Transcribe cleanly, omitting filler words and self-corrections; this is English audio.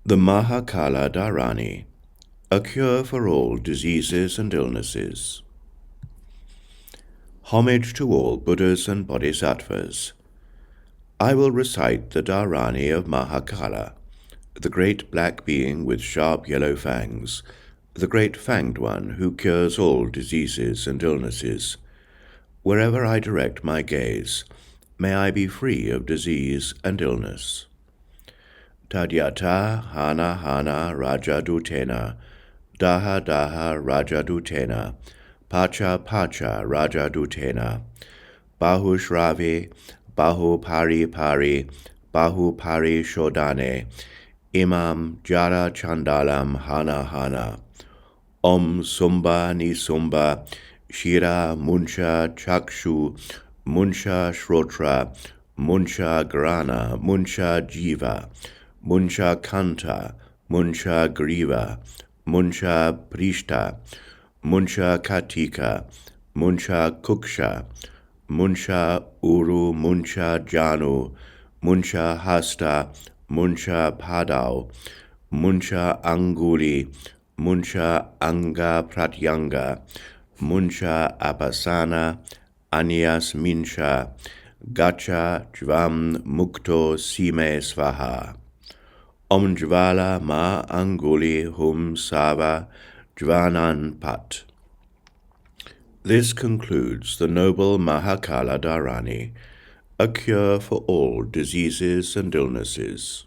The Mahākāla Dhāraṇī, a cure for all diseases and illnesses. Homage to all Buddhas and Bodhisattvas. I will recite the Dhāraṇī of Mahākāla, the great black being with sharp yellow fangs, the great fanged one who cures all diseases and illnesses. Wherever I direct my gaze, may I be free of disease and illness. Tadyata hana hana rajadutena, daha daha rajadutena, pacha pacha rajadutena, bahushravi, bahu pari pari, bahu pari shodane, imam jara chandalam hana hana, om sumba nisumba, shira muncha chakshu, muncha shrotra, muncha grana, muncha jiva, muncha kanta, muncha griva, muncha prishta, muncha katika, muncha kuksha, muncha uru, muncha janu, muncha hasta, muncha padau, muncha anguli, muncha anga pratyanga, muncha apasana, anyas minsha, gacha jvam mukto sime svaha. Om jvala ma anguli hum sava jvanan pat. This concludes the noble Mahākāla Dhāraṇī, a cure for all diseases and illnesses.